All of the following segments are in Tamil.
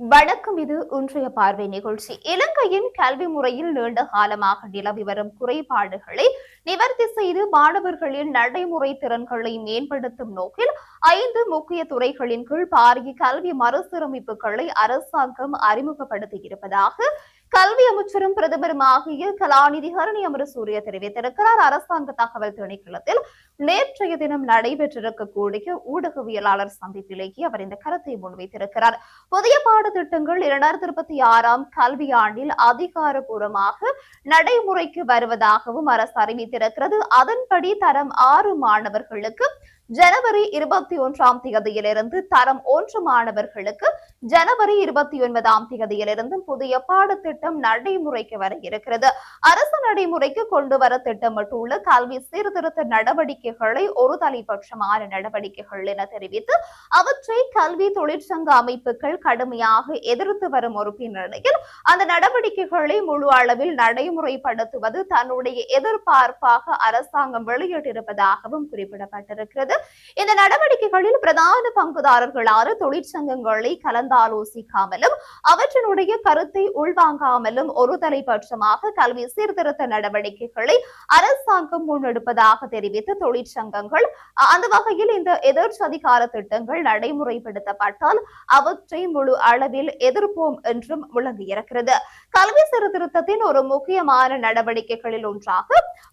வணக்கம். இது இன்றைய பார்வை நிகழ்ச்சி. இலங்கையின் கல்வி முறையில் நீண்ட காலமாக நிலவி வரும் குறைபாடுகளை நிவர்த்தி செய்து மாணவர்களின் நடைமுறை திறன்களை மேம்படுத்தும் நோக்கில் 5 முக்கிய துறைகளின் கீழ் பாரிய கல்வி மறுசீரமைப்புகளை அரசாங்கம் அறிமுகப்படுத்தியிருப்பதாக கல்வி அமைச்சரும் பிரதமருமாகிய கலாநிதி ஹரணி அமரசூரிய தெரிவித்திருக்கிறார். அரசாங்க தகவல் திணைக்களத்தில் நேற்றைய தினம் நடைபெற்றிருக்கக்கூடிய ஊடகவியலாளர் சந்திப்பிலேயே அவர் இந்த கருத்தை முன்வைத்திருக்கிறார். புதிய பாடத்திட்டங்கள் 2026 கல்வியாண்டில் அதிகாரப்பூர்வமாக நடைமுறைக்கு வருவதாகவும் அரசு அறிவித்திருக்கிறது. அதன்படி தரம் 6 மாணவர்களுக்கு ஜனவரி 21ஆம் தேதியிலிருந்து, தரம் 1 மாணவர்களுக்கு ஜனவரி 29ஆம் தேதியிலிருந்து புதிய பாடத்திட்டம் நடைமுறைக்கு வர இருக்கிறது. அரசு நடைமுறைக்கு கொண்டு வர திட்டமிட்டுள்ள கல்வி சீர்திருத்த நடவடிக்கைகளை ஒரு தலைபட்சமான நடவடிக்கைகள் என தெரிவித்து அவற்றை கல்வி தொழிற்சங்க அமைப்புகள் கடுமையாக எதிர்த்து வரும் ஒரு பின்னணியில் அந்த நடவடிக்கைகளை முழு அளவில் நடைமுறைப்படுத்துவது தன்னுடைய எதிர்பார்ப்பாக அரசாங்கம் வெளியிட்டிருப்பதாகவும் குறிப்பிடப்பட்டிருக்கிறது. இந்த நடவடிக்கைகளில் பிரதான பங்குதாரர்களான தொழிற்சங்கங்களை கலந்தாலோசிக்காமலும் அவற்றினுடைய கருத்தை உள்வாங்காமலும் ஒரு தலைபட்சமாக கல்வி சீர்திருத்த நடவடிக்கைகளை அரசாங்கம் முன்னெடுப்பதாக தெரிவித்த தொழிற்சங்கங்கள் அந்த வகையில் இந்த எதிர்ச்சி அதிகார திட்டங்கள் நடைமுறைப்படுத்தப்பட்டால் அவற்றை முழு அளவில் எதிர்ப்போம் என்றும் விளங்கியிருக்கிறது. கல்வி சீர்திருத்தத்தின் ஒரு முக்கியமான நடவடிக்கைகளில் ஒன்றாக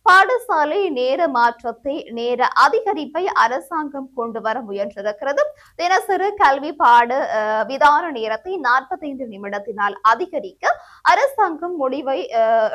பாடசாலை நேர மாற்றத்தை, நேர அதிகரிப்பை அரசாங்கம் கொண்டு வர முயன்றிருக்கிறது. தினசரி கல்வி பாட விதான நேரத்தை 45 நிமிடத்தினால் அதிகரிக்க அரசாங்கம் முடிவை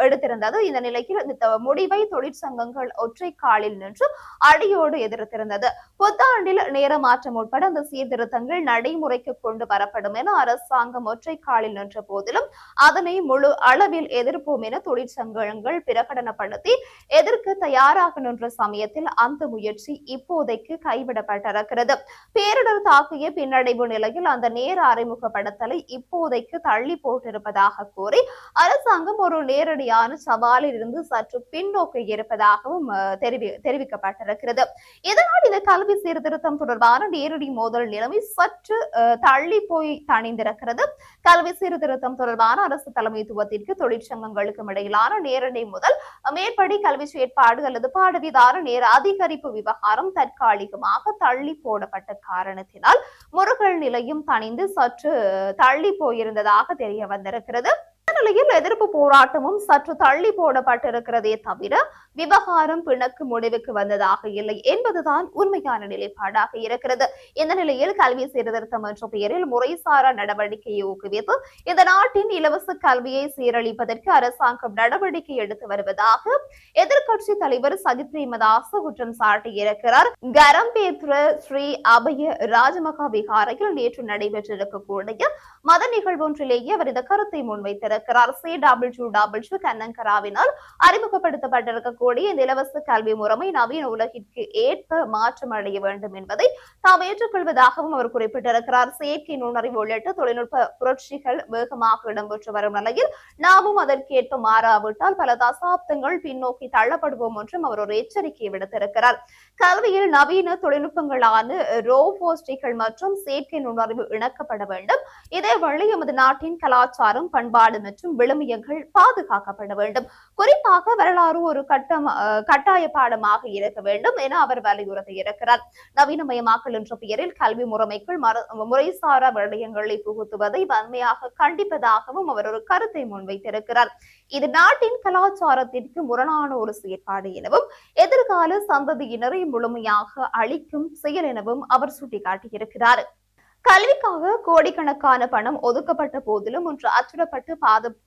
எடுத்திருந்தது. இந்த நிலையில் இந்த முடிவை தொழிற்சங்கங்கள் ஒற்றை காலில் நின்று அடியோடு எதிர்த்திருந்தது. புத்தாண்டில் நேர மாற்றம் உட்பட அந்த சீர்திருத்தங்கள் நடைமுறைக்கு கொண்டு வரப்படும் என அரசாங்கம் ஒற்றை காலில் நின்ற போதிலும் அதனை முழு அளவில் எதிர்ப்போம் என தொழிற்சங்கங்கள் பிரகடனப்படுத்தி எதிர்க்க தயாராக நின்ற சமயத்தில் அந்த முயற்சி இப்போதைக்கு கைவிடப்பட்டிருக்கிறது. பேரிடர் தாக்கிய பின்னடைவு நிலையில் அந்த நேர அறிமுகப்படுத்தலை இப்போதைக்கு தள்ளி போட்டிருப்பதாக கூறி அரசாங்கம் ஒரு நேரடியான சவாலில் இருந்து சற்று பின்னோக்கி இருப்பதாகவும் தெரிவிக்கப்பட்டிருக்கிறது. இதனால் இந்த கல்வி சீர்திருத்தம் தொடர்பான நேரடி மோதல் நிலைமை சற்று தள்ளி போய் தணிந்திருக்கிறது. கல்வி சீர்திருத்தம் தொடர்பான அரசு தலைமைத்துவத்திற்கு தொழிற்சங்கங்களுக்கும் இடையிலான நேரடி முதல் மேற்படி கல்வி செயற்பாடு அல்லது பாடவிதான நேர அதிகரிப்பு விவகாரம் தற்காலிகமாக தள்ளி போடப்பட்ட காரணத்தினால் முருகல் நிலையும் தணிந்து சற்று தள்ளி போயிருந்ததாக தெரிய வந்திருக்கிறது. நிலையில் எதிர்ப்பு போராட்டமும் சற்று தள்ளி போடப்பட்டிருக்கிறதே தவிர விவகாரம் பிணக்கு முடிவுக்கு வந்ததாக இல்லை என்பதுதான் உண்மையான நிலைப்பாடாக இருக்கிறது. இந்த நிலையில் கல்வி சீர்திருத்தம் என்ற பெயரில் முறைசாரா நடவடிக்கையை ஊக்குவித்து இந்த நாட்டின் இலவச கல்வியை சீரழிப்பதற்கு அரசாங்கம் நடவடிக்கை எடுத்து வருவதாக எதிர்கட்சி தலைவர் சஜித் பிரேமதாச குற்றம் சாட்டியிருக்கிறார். கரம்பேத்ர ஸ்ரீ அபய ராஜமகா விகாரையில் நேற்று நடைபெற்றிருக்கக்கூடிய மத நிகழ்வொன்றிலேயே அவர் இந்த கருத்தை முன்வைத்திருக்கிறார். கண்ணங்கராவினால் அறிமுகப்படுத்தப்பட்டிருக்கக்கூடிய இந்த இலவச கல்வி முறைமை நவீன உலகிற்கு ஏற்ப மாற்றம் அடைய வேண்டும் என்பதை தாம் ஏற்றுக்கொள்வதாகவும் அவர் குறிப்பிட்டிருக்கிறார். செயற்கை நுண்ணறிவு உள்ளிட்ட தொழில்நுட்ப புரட்சிகள் வேகமாக இடம்பெற்று வரும் நிலையில் நாமும் அதற்கேற்ப மாறாவிட்டால் பல தசாப்தங்கள் பின்னோக்கி தள்ளப்படுவோம் என்றும் அவர் ஒரு எச்சரிக்கையை விடுத்திருக்கிறார். கல்வியில் நவீன தொழில்நுட்பங்களான ரோபோஸ்டிகள் மற்றும் செயற்கை நுண்ணறிவு இணக்கப்பட வேண்டும். இதேவேளை எமது நாட்டின் கலாச்சாரம், பண்பாடு மற்றும் விழுமியங்கள் பாதுகாக்கப்பட வேண்டும். குறிப்பாக வரலாறு ஒரு கட்டாய பாடமாக இருக்க வேண்டும் என அவர் வலியுறுத்தி இருக்கிறார். நவீனமயமாக்கல் என்ற பெயரில் கல்வி முறைமைக்குள் முறைசாரா விடயங்களை புகுத்துவதை வன்மையாக கண்டிப்பதாகவும் அவர் ஒரு கருத்தை முன்வைத்திருக்கிறார். இது நாட்டின் கலாச்சாரத்திற்கு முரணான ஒரு செயற்பாடு எனவும் எதிர்கால சந்ததியினரை முழுமையாக அளிக்கும் செயல் எனவும் அவர் சுட்டிக்காட்டியிருக்கிறார். கல்விக்காக கோடிக்கணக்கான பணம் ஒதுக்கப்பட்ட போதிலும் ஒன்று அச்சிடப்பட்டு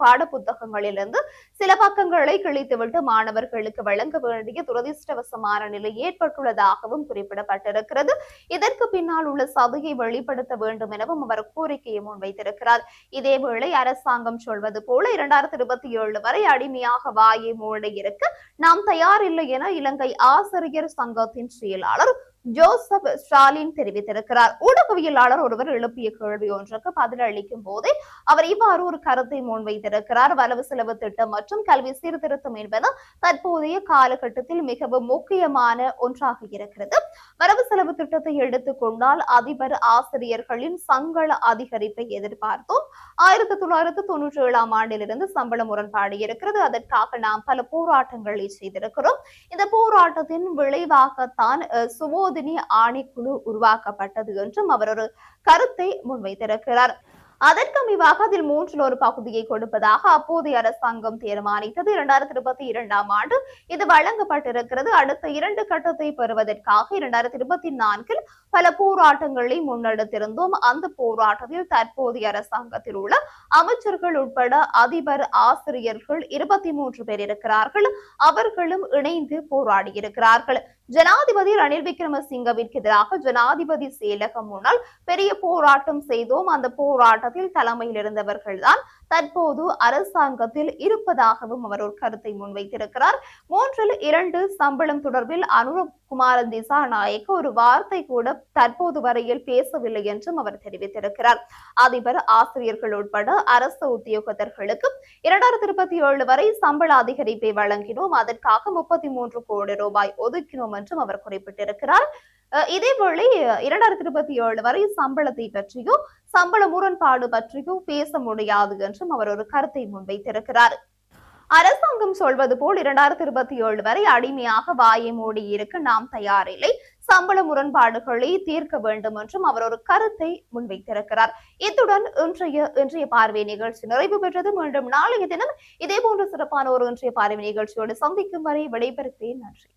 பாட புத்தகங்களிலிருந்து சில பக்கங்களை கிழித்துவிட்டு மாணவர்களுக்கு வழங்க வேண்டிய துரதிருஷ்டவசமான நிலை ஏற்பட்டுள்ளதாகவும் குறிப்பிடப்பட்டிருக்கிறது. இதற்கு பின்னால் உள்ள சதியை வெளிப்படுத்த வேண்டும் எனவும் அவர் கோரிக்கையை முன்வைத்திருக்கிறார். இதேவேளை அரசாங்கம் சொல்வது போல 2027 வரை அடிமையாக வாயை மூட இருக்க நாம் தயாரில்லை என இலங்கை ஆசிரியர் சங்கத்தின் செயலாளர் ஜோசப் ஸ்டாலின் தெரிவித்திருக்கிறார். ஊடகவியலாளர் ஒருவர் எழுப்பிய கேள்வி ஒன்றுக்கு பதிலளிக்கும் போதே அவர் இவ்வாறு ஒரு கருத்தை முன்வைத்திருக்கிறார். வரவு செலவு திட்டம் மற்றும் கல்வி சீர்திருத்தம் என்பது தற்போதைய காலகட்டத்தில் மிகவும் முக்கியமான ஒன்றாக இருக்கிறது. வரவு செலவு திட்டத்தை எடுத்துக் கொண்டால் அதிபர் ஆசிரியர்களின் சம்பள அதிகரிப்பை எதிர்பார்த்தோம். 1997 ஆண்டிலிருந்து சம்பள முரண்பாடு இருக்கிறது. அதற்காக நாம் பல போராட்டங்களை செய்திருக்கிறோம். இந்த போராட்டத்தின் விளைவாகத்தான் சுவோதினி ஆணைக்குழு உருவாக்கப்பட்டது என்றும் அவர் ஒரு கருத்தை முன்வைத்திருக்கிறார். அதற்கமைவாக அதில் 1/3 பகுதியை கொடுப்பதாக அப்போதைய அரசாங்கம் தீர்மானித்தது. 2022 ஆண்டு இது வழங்கப்பட்டிருக்கிறது. அடுத்த 2 கட்டத்தை பெறுவதற்காக 2024 பல போராட்டங்களை முன்னெடுத்திருந்தோம். அந்த போராட்டத்தில் தற்போதைய அரசாங்கத்தில் உள்ள அமைச்சர்கள் உட்பட அதிபர், ஆசிரியர்கள் 23 பேர் இருக்கிறார்கள். அவர்களும் இணைந்து போராடி இருக்கிறார்கள். ஜனாதிபதி ரணில் விக்ரமசிங்கவிற்கு எதிராக ஜனாதிபதி செயலகம் முன்னால் பெரிய போராட்டம் செய்தோம். அந்த போராட்டத்தில் தலைமையில் இருந்தவர்கள் தான் தற்போது அரசாங்கத்தில் இருப்பதாகவும் அவர் ஒரு கருத்தை முன்வைத்திருக்கிறார். 3/2 சம்பளம் தொடர்பில் அனுரகுமார திசாநாயக்க ஒரு வார்த்தை கூட தற்போது வரையில் பேசவில்லை என்றும் அவர் தெரிவித்திருக்கிறார். அதிபர், ஆசிரியர்கள் உட்பட அரசு உத்தியோகத்தர்களுக்கு 2027 வரை சம்பள அதிகரிப்பை வழங்கினோம். அதற்காக 33 கோடி ரூபாய் ஒதுக்கினோம் என்றும் அவர் குறிப்பிட்டிருக்கிறார். இதேவேளை 2027 வரை சம்பளத்தை பற்றியோ சம்பள முரண்பாடு பற்றியோ பேச முடியாது என்றும் அவர் ஒரு கருத்தை முன்வைத்திருக்கிறார். அரசாங்கம் சொல்வது போல் 2027 வரை அடிமையாக வாயை மூடி இருக்க நாம் தயாரில்லை. சம்பள முரண்பாடுகளை தீர்க்க வேண்டும் என்றும் அவர் ஒரு கருத்தை முன்வைத்திருக்கிறார். இத்துடன் இன்றைய பார்வை நிகழ்ச்சி நிறைவு பெற்றது. மீண்டும் நாளைய தினம் இதே போன்ற சிறப்பான ஒரு இன்றைய பார்வை நிகழ்ச்சியோடு சந்திக்கும் வரை விடைபெறுகிறேன். நன்றி.